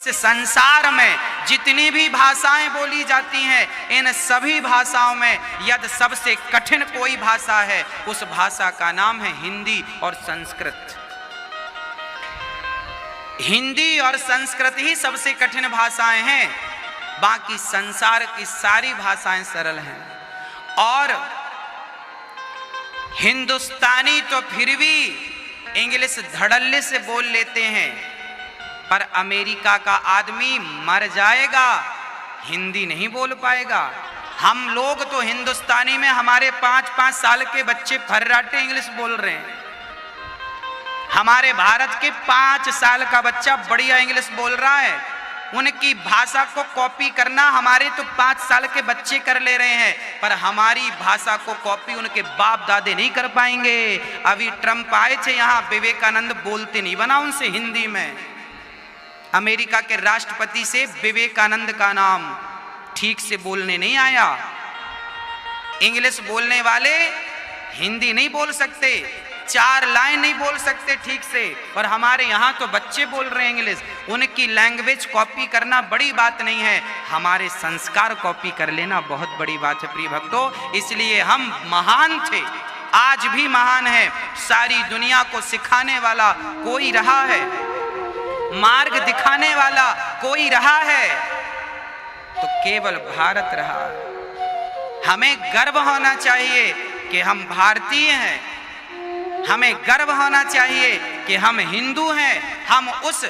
संसार में जितनी भी भाषाएं बोली जाती हैं, इन सभी भाषाओं में यदि सबसे कठिन कोई भाषा है, उस भाषा का नाम है हिंदी और संस्कृत। हिंदी और संस्कृत ही सबसे कठिन भाषाएं हैं, बाकी संसार की सारी भाषाएं सरल हैं। और हिंदुस्तानी तो फिर भी इंग्लिश धड़ल्ले से बोल लेते हैं, पर अमेरिका का आदमी मर जाएगा, हिंदी नहीं बोल पाएगा। हम लोग तो हिंदुस्तानी में हमारे 5-5 साल के बच्चे फर्राटे इंग्लिश बोल रहे हैं। हमारे भारत के 5 साल का बच्चा बढ़िया इंग्लिश बोल रहा है। उनकी भाषा को कॉपी करना हमारे तो 5 साल के बच्चे कर ले रहे हैं, पर हमारी भाषा को कॉपी उनके बाप दादे नहीं कर पाएंगे। अभी ट्रंप आए थे यहाँ, विवेकानंद बोलते नहीं बना उनसे हिंदी में। अमेरिका के राष्ट्रपति से विवेकानंद का नाम ठीक से बोलने नहीं आया। इंग्लिश बोलने वाले हिंदी नहीं बोल सकते, 4 लाइन नहीं बोल सकते ठीक से, और हमारे यहाँ तो बच्चे बोल रहे हैं इंग्लिश। उनकी लैंग्वेज कॉपी करना बड़ी बात नहीं है, हमारे संस्कार कॉपी कर लेना बहुत बड़ी बात है प्रिय भक्तों। इसलिए हम महान थे, आज भी महान है। सारी दुनिया को सिखाने वाला कोई रहा है, मार्ग दिखाने वाला कोई रहा है, तो केवल भारत रहा। हमें गर्व होना चाहिए कि हम भारतीय हैं, हमें गर्व होना चाहिए कि हम हिंदू हैं। हम उस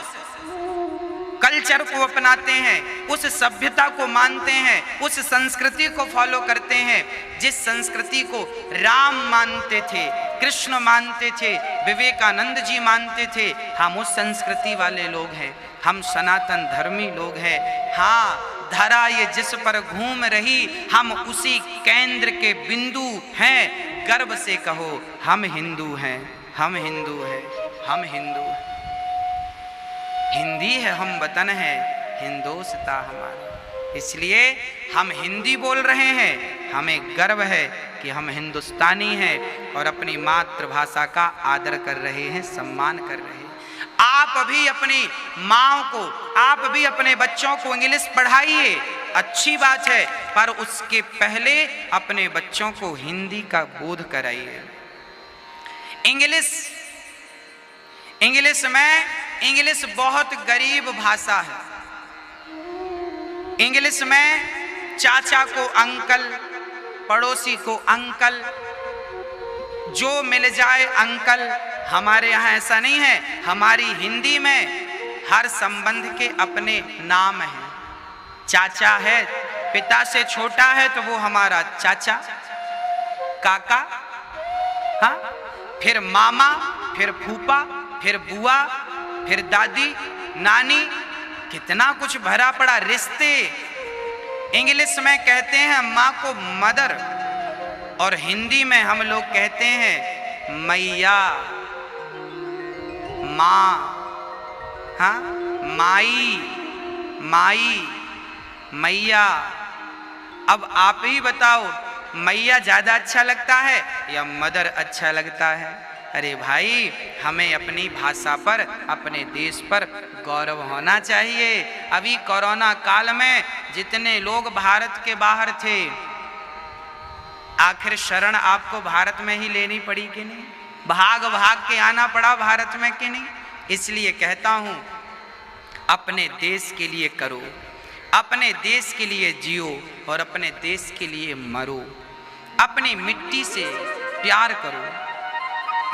कल्चर को अपनाते हैं, उस सभ्यता को मानते हैं, उस संस्कृति को फॉलो करते हैं जिस संस्कृति को राम मानते थे, कृष्ण मानते थे, विवेकानंद जी मानते थे। हम उस संस्कृति वाले लोग हैं, हम सनातन धर्मी लोग हैं। हाँ, धरा ये जिस पर घूम रही, हम उसी केंद्र के बिंदु हैं। गर्व से कहो हम हिंदू हैं, हम हिंदू हैं, हम हिंदू हैं। हिंदी है हम वतन है, हिंदोस्ता हमारा। इसलिए हम हिंदी बोल रहे हैं, हमें गर्व है कि हम हिंदुस्तानी हैं और अपनी मातृभाषा का आदर कर रहे हैं, सम्मान कर रहे हैं। आप भी अपनी माँ को, आप भी अपने बच्चों को इंग्लिश पढ़ाइए, अच्छी बात है, पर उसके पहले अपने बच्चों को हिंदी का बोध कराइए। इंग्लिश बहुत गरीब भाषा है। इंग्लिश में चाचा को अंकल, पड़ोसी को अंकल, जो मिल जाए अंकल। हमारे यहाँ ऐसा नहीं है। हमारी हिंदी में हर संबंध के अपने नाम हैं। चाचा है, पिता से छोटा है तो वो हमारा चाचा, काका, हाँ, फिर मामा, फिर फूफा, फिर बुआ, फिर दादी, नानी, कितना कुछ भरा पड़ा रिश्ते। इंग्लिश में कहते हैं माँ को मदर, और हिंदी में हम लोग कहते हैं मैया, माँ, हाँ, माई, माई, मैया। अब आप ही बताओ, मैया ज्यादा अच्छा लगता है या मदर अच्छा लगता है? अरे भाई, हमें अपनी भाषा पर, अपने देश पर गौरव होना चाहिए। अभी कोरोना काल में जितने लोग भारत के बाहर थे, आखिर शरण आपको भारत में ही लेनी पड़ी कि नहीं? भाग भाग के आना पड़ा भारत में कि नहीं? इसलिए कहता हूं, अपने देश के लिए करो, अपने देश के लिए जियो और अपने देश के लिए मरो। अपनी मिट्टी से प्यार करो,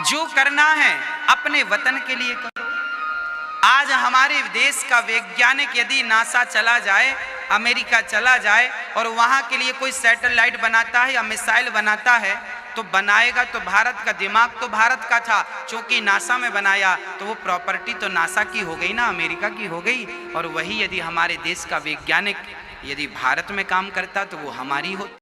जो करना है अपने वतन के लिए करो। आज हमारे देश का वैज्ञानिक यदि नासा चला जाए, अमेरिका चला जाए और वहां के लिए कोई सैटेलाइट बनाता है या मिसाइल बनाता है, तो बनाएगा तो भारत का, दिमाग तो भारत का था। चूंकि नासा में बनाया तो वो प्रॉपर्टी तो नासा की हो गई ना, अमेरिका की हो गई। और वही यदि हमारे देश का वैज्ञानिक यदि भारत में काम करता तो वो हमारी हो।